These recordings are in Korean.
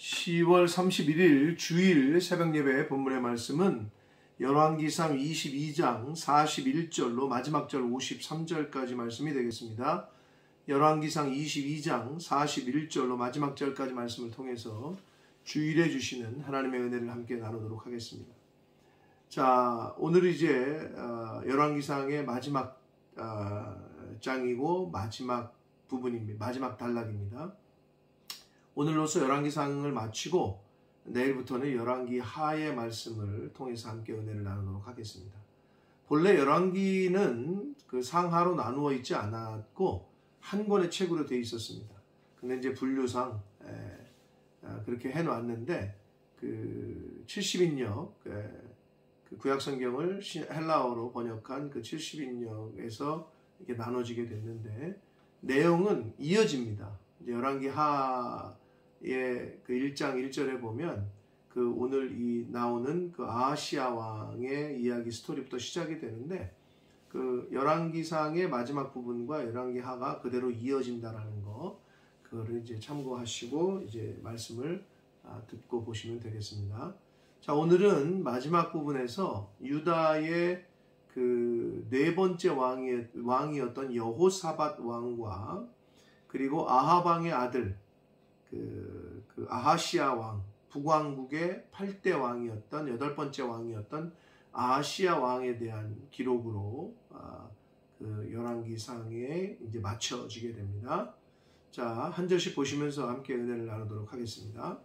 10월 31일 주일 새벽예배 본문의 말씀은 열왕기상 22장 41절로 마지막 절 53절까지 말씀이 되겠습니다. 열왕기상 22장 41절로 마지막 절까지 말씀을 통해서 주일에 주시는 하나님의 은혜를 함께 나누도록 하겠습니다. 자, 오늘 이제 열왕기상의 마지막 장이고 마지막 부분입니다. 마지막 단락입니다. 오늘로서 열왕기상을 마치고 내일부터는 열왕기 하의 말씀을 통해서 함께 은혜를 나누도록 하겠습니다. 본래 열왕기는 그 상하로 나누어 있지 않았고 한 권의 책으로 되어 있었습니다. 근데 이제 분류상 그렇게 해놨는데 그 70인역 그 구약성경을 헬라어로 번역한 그 70인역에서 이렇게 나눠지게 됐는데 내용은 이어집니다. 이제 열왕기 하의 그 1장 1절에 보면 그 오늘 이 나오는 그 아하시아 왕의 이야기 스토리부터 시작이 되는데 그 열왕기상의 마지막 부분과 열왕기 하가 그대로 이어진다라는 거 그거를 이제 참고하시고 이제 말씀을 듣고 보시면 되겠습니다. 자, 오늘은 마지막 부분에서 유다의 그 네 번째 왕이었던 여호사밧 왕과 그리고 아합 왕의 아들 그 아하시아 왕, 북왕국의 8대 왕이었던 8번째 왕이었던 아하시아 왕에 대한 기록으로 그 열왕기상에 이제 맞춰지게 됩니다. 자, 한 절씩 보시면서 함께 은혜를 나누도록 하겠습니다.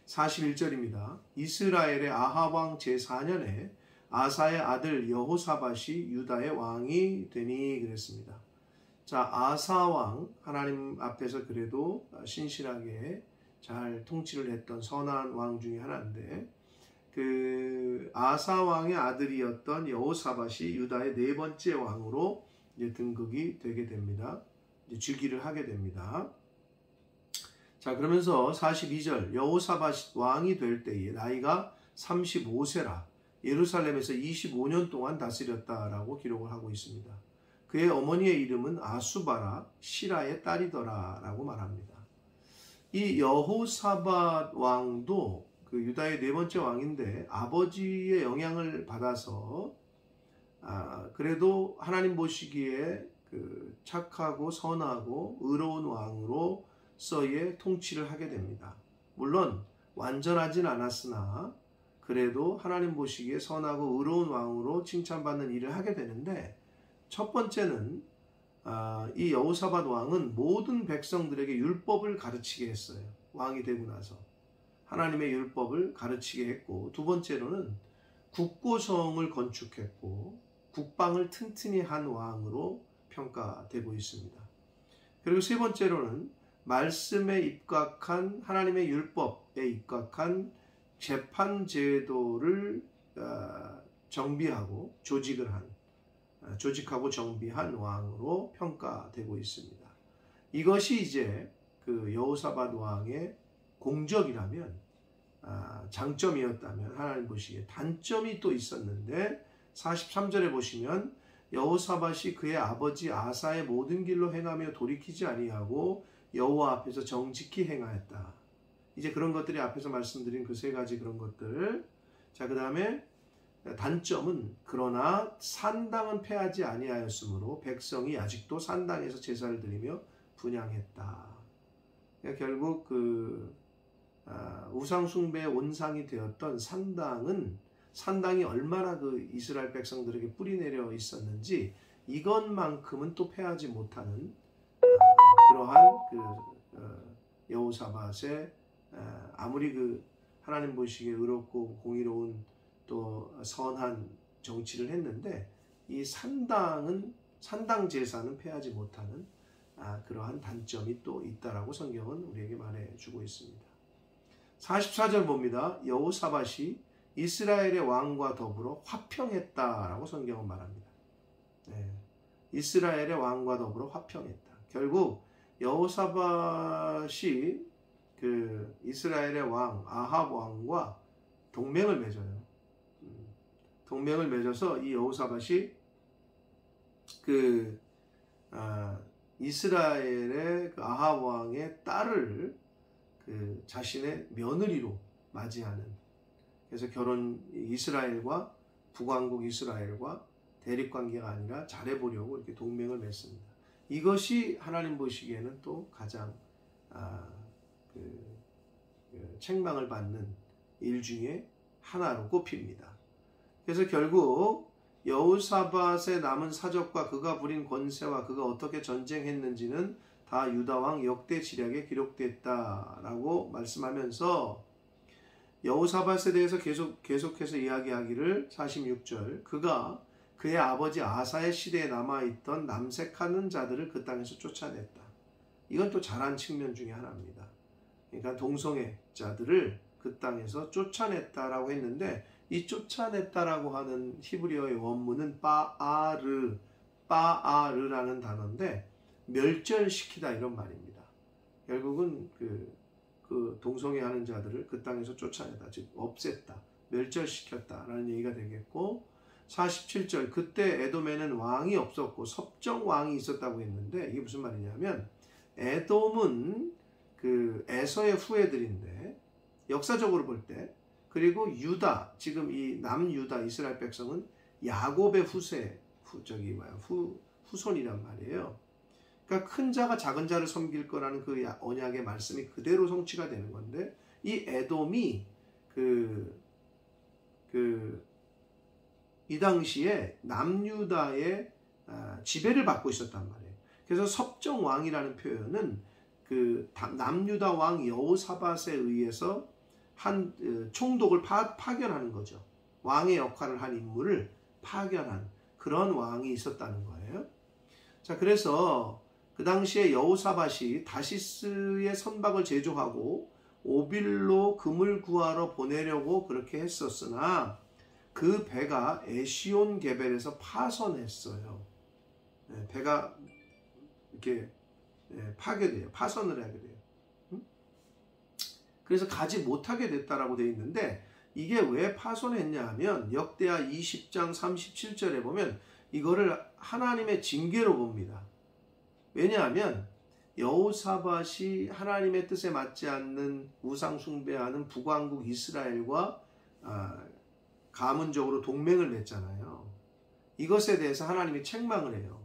41절입니다. 이스라엘의 아합 왕 제4년에 아사의 아들 여호사밧이 유다의 왕이 되니 그랬습니다. 자, 아사 왕, 하나님 앞에서 그래도 신실하게 잘 통치를 했던 선한 왕 중에 하나인데 그 아사 왕의 아들이었던 여호사밧이 유다의 네 번째 왕으로 이제 등극이 되게 됩니다. 이제 즉위를 하게 됩니다. 자, 그러면서 42절 여호사밧 왕이 될 때에 나이가 35세라 예루살렘에서 25년 동안 다스렸다라고 기록을 하고 있습니다. 그의 어머니의 이름은 아수바라 시라의 딸이더라 라고 말합니다. 이 여호사밧 왕도 그 유다의 네 번째 왕인데 아버지의 영향을 받아서 그래도 하나님 보시기에 그 착하고 선하고 의로운 왕으로서의 통치를 하게 됩니다. 물론 완전하진 않았으나 그래도 하나님 보시기에 선하고 의로운 왕으로 칭찬받는 일을 하게 되는데 첫 번째는 이 여호사밧 왕은 모든 백성들에게 율법을 가르치게 했어요. 왕이 되고 나서 하나님의 율법을 가르치게 했고 두 번째로는 국고성을 건축했고 국방을 튼튼히 한 왕으로 평가되고 있습니다. 그리고 세 번째로는 말씀에 입각한 하나님의 율법에 입각한 재판 제도를 정비하고 조직하고 정비한 왕으로 평가되고 있습니다. 이것이 이제 그 여호사밧 왕의 공적이라면 장점이었다면 하나님 보시기에 단점이 또 있었는데 43절에 보시면 여호사밧이 그의 아버지 아사의 모든 길로 행하며 돌이키지 아니하고 여호와 앞에서 정직히 행하였다. 이제 그런 것들이 앞에서 말씀드린 그 세 가지 그런 것들. 자, 그 다음에 단점은 그러나 산당은 패하지 아니하였으므로 백성이 아직도 산당에서 제사를 드리며 분향했다. 그러니까 결국 그 우상 숭배의 온상이 되었던 산당이 얼마나 그 이스라엘 백성들에게 뿌리내려 있었는지 이것만큼은 또 패하지 못하는 그러한 그 여호사밧의 아무리 그 하나님 보시기에 의롭고 공의로운 또 선한 정치를 했는데 이 산당 제사는 패하지 못하는 그러한 단점이 또 있다라고 성경은 우리에게 말해주고 있습니다. 44절 봅니다. 여호사밧이 이스라엘의 왕과 더불어 화평했다라고 성경은 말합니다. 이스라엘의 왕과 더불어 화평했다. 결국 여호사밧이 그 이스라엘의 왕 아합 왕과 동맹을 맺어요. 동맹을 맺어서 이 여호사밧이 그 이스라엘의 그 아합 왕의 딸을 그 자신의 며느리로 맞이하는, 그래서 이스라엘과 북왕국 이스라엘과 대립관계가 아니라 잘해보려고 이렇게 동맹을 맺습니다. 이것이 하나님 보시기에는 또 가장 책망을 받는 일 중에 하나로 꼽힙니다. 그래서 결국 여호사밧의 남은 사적과 그가 부린 권세와 그가 어떻게 전쟁했는지는 다 유다왕 역대 지략에 기록됐다라고 말씀하면서 여호사밧에 대해서 계속해서 이야기하기를 46절, 그가 그의 아버지 아사의 시대에 남아있던 남색하는 자들을 그 땅에서 쫓아냈다. 이건 또 잘한 측면 중에 하나입니다. 그러니까 동성애자들을 그 땅에서 쫓아냈다라고 했는데, 이 쫓아냈다라고 하는 히브리어의 원문은 빠아르라는 단어인데 멸절시키다 이런 말입니다. 결국은 그 동성애하는 자들을 그 땅에서 쫓아내다, 즉 없앴다, 멸절시켰다라는 얘기가 되겠고, 47절, 그때 에돔에는 왕이 없었고 섭정 왕이 있었다고 했는데, 이게 무슨 말이냐면 에돔은 그 에서의 후예들인데 역사적으로 볼 때, 그리고 유다, 지금 이 남유다 이스라엘 백성은 야곱의 후손이란 말이에요. 그러니까 큰 자가 작은 자를 섬길 거라는 그 언약의 말씀이 그대로 성취가 되는 건데, 이 에돔이 이 당시에 남유다의 지배를 받고 있었단 말이에요. 그래서 섭정왕이라는 표현은 그 남유다 왕 여호사밧에 의해서 한 총독을 파견하는 거죠. 왕의 역할을 한 인물을 파견한 그런 왕이 있었다는 거예요. 자, 그래서 그 당시에 여호사밧이 다시스의 선박을 제조하고 오빌로 금을 구하러 보내려고 그렇게 했었으나 그 배가 에시온 게벨에서 파선했어요. 배가 이렇게 파괴돼요. 파선을 하게 돼요. 그래서 가지 못하게 됐다라고 되어 있는데, 이게 왜 파손했냐 하면 역대하 20장 37절에 보면 이거를 하나님의 징계로 봅니다. 왜냐하면 여호사밧이 하나님의 뜻에 맞지 않는 우상 숭배하는 북왕국 이스라엘과 가문적으로 동맹을 맺잖아요. 이것에 대해서 하나님이 책망을 해요.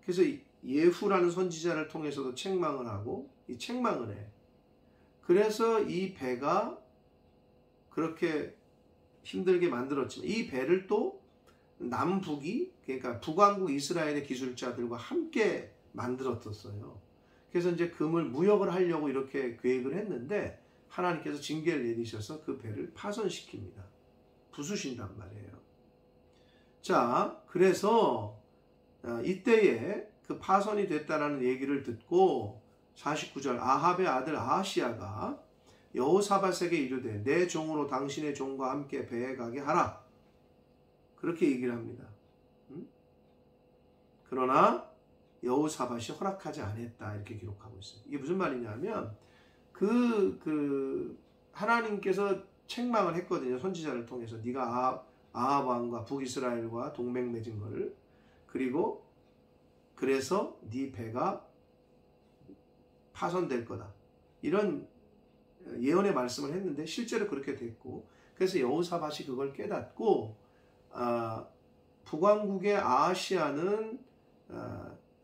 그래서 예후라는 선지자를 통해서도 책망을 하고 책망을 해. 그래서 이 배가 그렇게 힘들게 만들었지만 이 배를 또 남북이, 그러니까 북왕국 이스라엘의 기술자들과 함께 만들었었어요. 그래서 이제 금을 무역을 하려고 이렇게 계획을 했는데 하나님께서 징계를 내리셔서 그 배를 파손시킵니다. 부수신단 말이에요. 자, 그래서 이때에 그 파손이 됐다라는 얘기를 듣고 49절, 아합의 아들 아하시야가 여호사밧에게 이르되 내 종으로 당신의 종과 함께 배에 가게 하라, 그렇게 얘기를 합니다. 그러나 여호사밧이 허락하지 않았다, 이렇게 기록하고 있어요. 이게 무슨 말이냐면 하나님께서 책망을 했거든요. 선지자를 통해서 네가 아합 왕과 북이스라엘과 동맹 맺은 거를, 그리고 그래서 네 배가 파손될 거다, 이런 예언의 말씀을 했는데 실제로 그렇게 됐고, 그래서 여호사밧이 그걸 깨닫고 북왕국의 아하시야는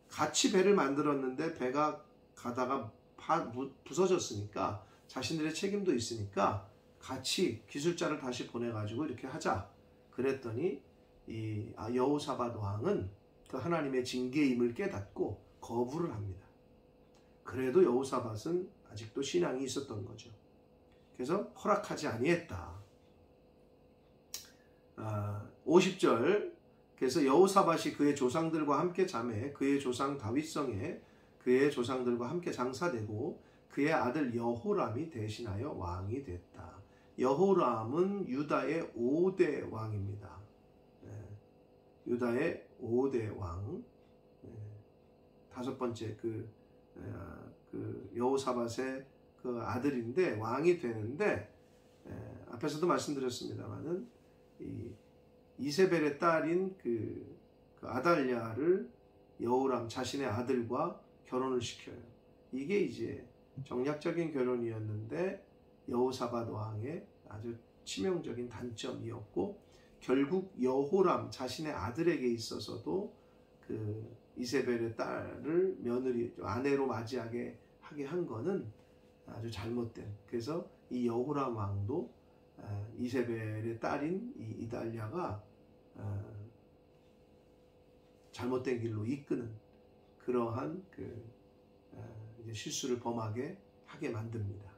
같이 배를 만들었는데 배가 가다가 부서졌으니까 자신들의 책임도 있으니까 같이 기술자를 다시 보내가지고 이렇게 하자 그랬더니 이 여호사밧 왕은 그 하나님의 징계임을 깨닫고 거부를 합니다. 그래도 여호사밧은 아직도 신앙이 있었던 거죠. 그래서 허락하지 아니했다. 50절, 그래서 여호사밧이 그의 조상들과 함께 잠에 그의 조상 다윗성에 그의 조상들과 함께 장사되고 그의 아들 여호람이 대신하여 왕이 됐다. 여호람은 유다의 5대 왕입니다. 유다의 5대 왕, 다섯 번째 그 여호사밧의 그 아들인데 왕이 되는데, 앞에서도 말씀드렸습니다만은 이세벨의 딸인 그 아달랴를 여호람 자신의 아들과 결혼을 시켜요. 이게 이제 정략적인 결혼이었는데 여호사밧 왕의 아주 치명적인 단점이었고, 결국 여호람 자신의 아들에게 있어서도 그 이세벨의 딸을 며느리 아내로 맞이하게 하게 한 거는 아주 잘못된, 그래서 이 여호람 왕도 이세벨의 딸인 이 이달랴가 잘못된 길로 이끄는 그러한 이제 실수를 범하게 하게 만듭니다.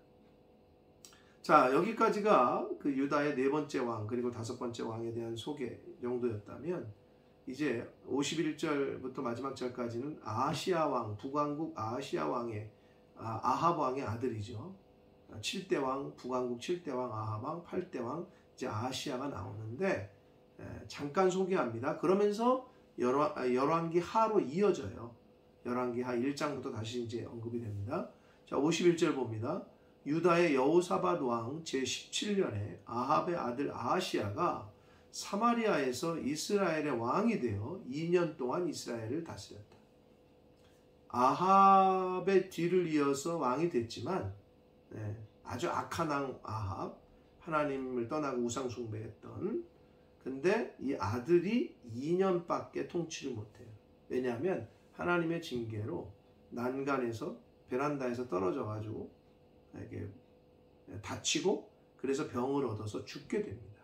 자, 여기까지가 그 유다의 네 번째 왕 그리고 다섯 번째 왕에 대한 소개 정도였다면, 이제 51절부터 마지막 절까지는 아하시아 왕, 북왕국 아하시아 왕의 아합 왕의 아들이죠. 7대 왕, 북왕국 7대 왕 아합 왕, 8대 왕 이제 아하시아가 나오는데, 잠깐 소개합니다. 그러면서 열왕기 하로 이어져요. 열왕기 하 1장부터 다시 이제 언급이 됩니다. 자, 51절 봅니다. 유다의 여호사밧 왕 제17년에 아합의 아들 아하시아가 사마리아에서 이스라엘의 왕이 되어 2년 동안 이스라엘을 다스렸다. 아합의 뒤를 이어서 왕이 됐지만 아주 악한 왕 아합, 하나님을 떠나고 우상 숭배했던, 근데 이 아들이 2년밖에 통치를 못해요. 왜냐하면 하나님의 징계로 난간에서 베란다에서 떨어져 가지고 이렇게 다치고, 그래서 병을 얻어서 죽게 됩니다.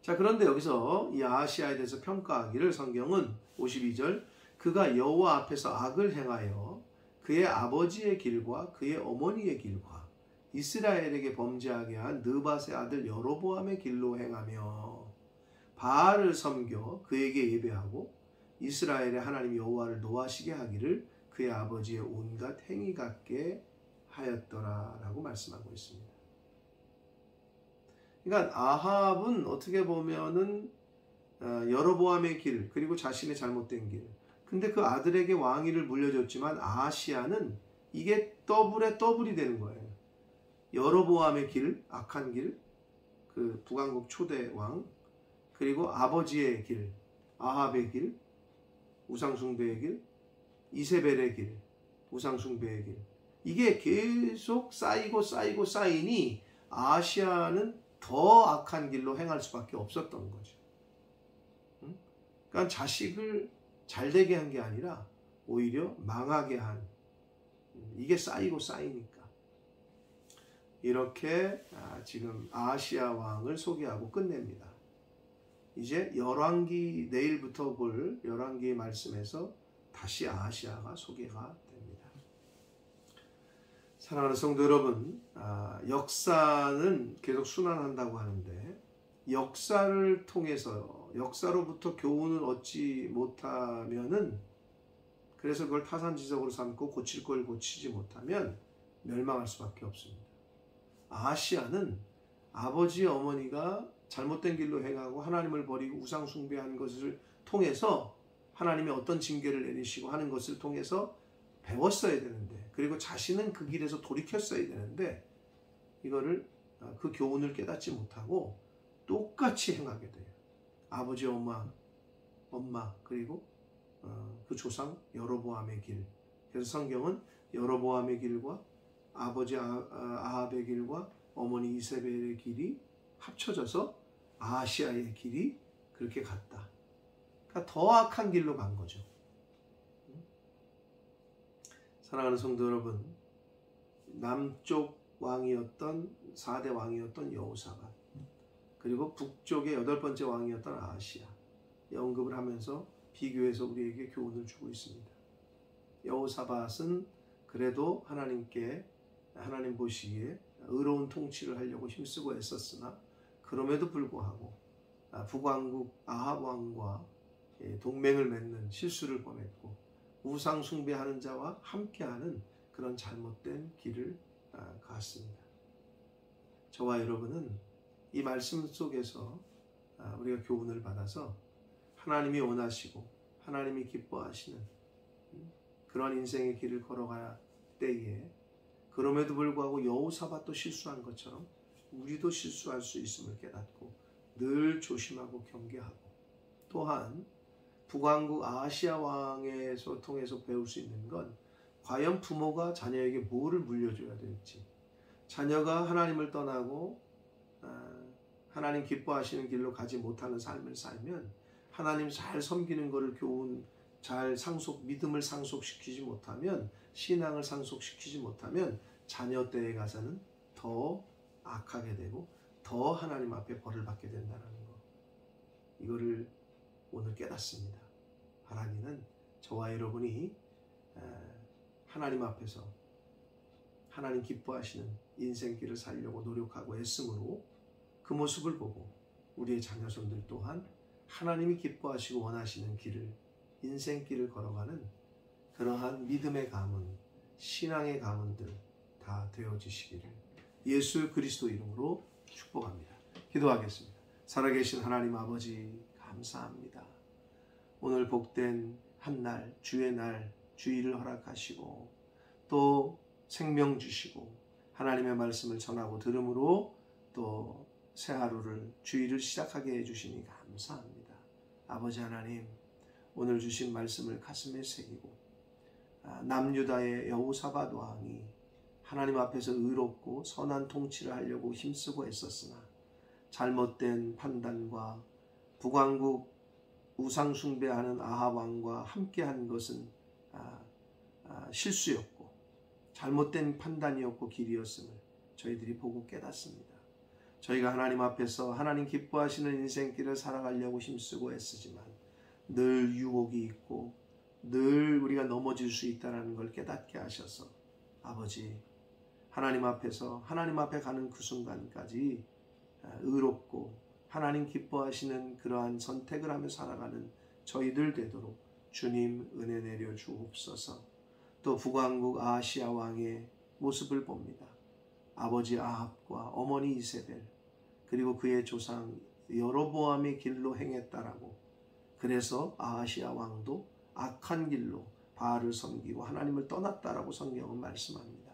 자, 그런데 여기서 이 아하시아에 대해서 평가하기를 성경은 52절, 그가 여호와 앞에서 악을 행하여 그의 아버지의 길과 그의 어머니의 길과 이스라엘에게 범죄하게 한 느밧의 아들 여로보암의 길로 행하며 바알을 섬겨 그에게 예배하고 이스라엘의 하나님 여호와를 노하시게 하기를 그의 아버지의 온갖 행위 같게 하였더라라고 말씀하고 있습니다. 그러니까 아합은 어떻게 보면은 여로보암의 길, 그리고 자신의 잘못된 길, 근데 그 아들에게 왕위를 물려줬지만 아하시아는 이게 더블에 더블이 되는 거예요. 여로보암의 길, 악한 길, 그 북왕국 초대 왕, 그리고 아버지의 길, 아합의 길, 우상숭배의 길, 이세벨의 길, 우상숭배의 길, 이게 계속 쌓이고 쌓이니 아하시아는 더 악한 길로 행할 수밖에 없었던 거죠. 그러니까 자식을 잘되게 한 게 아니라 오히려 망하게 한, 이게 쌓이고 쌓이니까 이렇게 지금 아하시아 왕을 소개하고 끝냅니다. 이제 열왕기, 내일부터 볼 열왕기의 말씀에서 다시 아하시아가 소개가 됩니다. 사랑하는 성도 여러분, 역사는 계속 순환한다고 하는데, 역사를 통해서 역사로부터 교훈을 얻지 못하면은, 그래서 그걸 타산지석으로 삼고 고칠 걸 고치지 못하면 멸망할 수밖에 없습니다. 아하시아는 아버지 어머니가 잘못된 길로 행하고 하나님을 버리고 우상 숭배한 것을 통해서 하나님의 어떤 징계를 내리시고 하는 것을 통해서 배웠어야 되는데, 그리고 자신은 그 길에서 돌이켰어야 되는데, 이거를 그 교훈을 깨닫지 못하고 똑같이 행하게 돼요. 아버지 엄마 그리고 그 조상 여로보암의 길. 그래서 성경은 여로보암의 길과 아버지 아합의 길과 어머니 이세벨의 길이 합쳐져서 아하시아의 길이 그렇게 갔다. 그러니까 더 악한 길로 간 거죠. 사랑하는 성도 여러분, 남쪽 왕이었던 4대 왕이었던 여호사밧, 그리고 북쪽의 8번째 왕이었던 아하시아, 언급을 하면서 비교해서 우리에게 교훈을 주고 있습니다. 여호사밧은 그래도 하나님 보시기에 의로운 통치를 하려고 힘쓰고 애썼으나, 그럼에도 불구하고 북왕국 아합 왕과 동맹을 맺는 실수를 범했고, 우상 숭배하는 자와 함께하는 그런 잘못된 길을 갔습니다. 저와 여러분은 이 말씀 속에서 우리가 교훈을 받아서 하나님이 원하시고 하나님이 기뻐하시는 그런 인생의 길을 걸어갈 때에, 그럼에도 불구하고 여호사밧도 실수한 것처럼 우리도 실수할 수 있음을 깨닫고 늘 조심하고 경계하고, 또한 북왕국 아하시아 왕에서 통해서 배울 수 있는 건 과연 부모가 자녀에게 뭐를 물려줘야 될지, 자녀가 하나님을 떠나고 하나님 기뻐하시는 길로 가지 못하는 삶을 살면 하나님 잘 섬기는 것을 교훈 잘 믿음을 상속시키지 못하면, 신앙을 상속시키지 못하면 자녀 때에 가서는 더 악하게 되고 더 하나님 앞에 벌을 받게 된다는 거, 이거를 오늘 깨닫습니다. 하나님은 저와 여러분이 하나님 앞에서 하나님 기뻐하시는 인생길을 살려고 노력하고 애씀으로 그 모습을 보고 우리의 자녀손들 또한 하나님이 기뻐하시고 원하시는 길을, 인생길을 걸어가는 그러한 믿음의 가문, 신앙의 가문들 다 되어지시기를 예수 그리스도 이름으로 축복합니다. 기도하겠습니다. 살아계신 하나님 아버지, 감사합니다. 오늘 복된 한날, 주의 날, 주일을 허락하시고 또 생명 주시고 하나님의 말씀을 전하고 들음으로 또 새 하루를, 주일을 시작하게 해주시니 감사합니다. 아버지 하나님, 오늘 주신 말씀을 가슴에 새기고 남유다의 여호사밧 왕이 하나님 앞에서 의롭고 선한 통치를 하려고 힘쓰고 애썼으나 잘못된 판단과 북왕국 우상 숭배하는 아합 왕과 함께한 것은 실수였고 잘못된 판단이었고 길이었음을 저희들이 보고 깨닫습니다. 저희가 하나님 앞에서 하나님 기뻐하시는 인생길을 살아가려고 힘쓰고 애쓰지만 늘 유혹이 있고 늘 우리가 넘어질 수 있다는 걸 깨닫게 하셔서 아버지, 하나님 앞에서 하나님 앞에 가는 그 순간까지 의롭고 하나님 기뻐하시는 그러한 선택을 하며 살아가는 저희들 되도록 주님 은혜 내려 주옵소서. 또 북왕국 아하시야 왕의 모습을 봅니다. 아버지 아합과 어머니 이세벨 그리고 그의 조상 여로보암의 길로 행했다라고, 그래서 아하시야 왕도 악한 길로 바알을 섬기고 하나님을 떠났다라고 성경은 말씀합니다.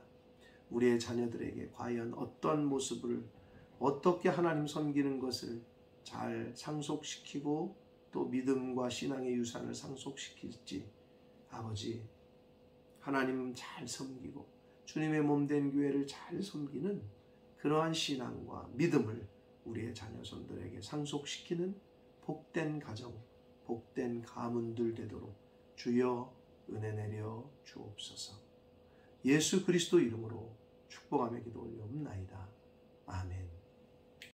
우리의 자녀들에게 과연 어떤 모습을, 어떻게 하나님 섬기는 것을 잘 상속시키고 또 믿음과 신앙의 유산을 상속시킬지, 아버지 하나님 잘 섬기고 주님의 몸된 교회를 잘 섬기는 그러한 신앙과 믿음을 우리의 자녀손들에게 상속시키는 복된 가정, 복된 가문들 되도록 주여 은혜 내려 주옵소서. 예수 그리스도 이름으로 축복하며 기도 올려옵나이다. 아멘.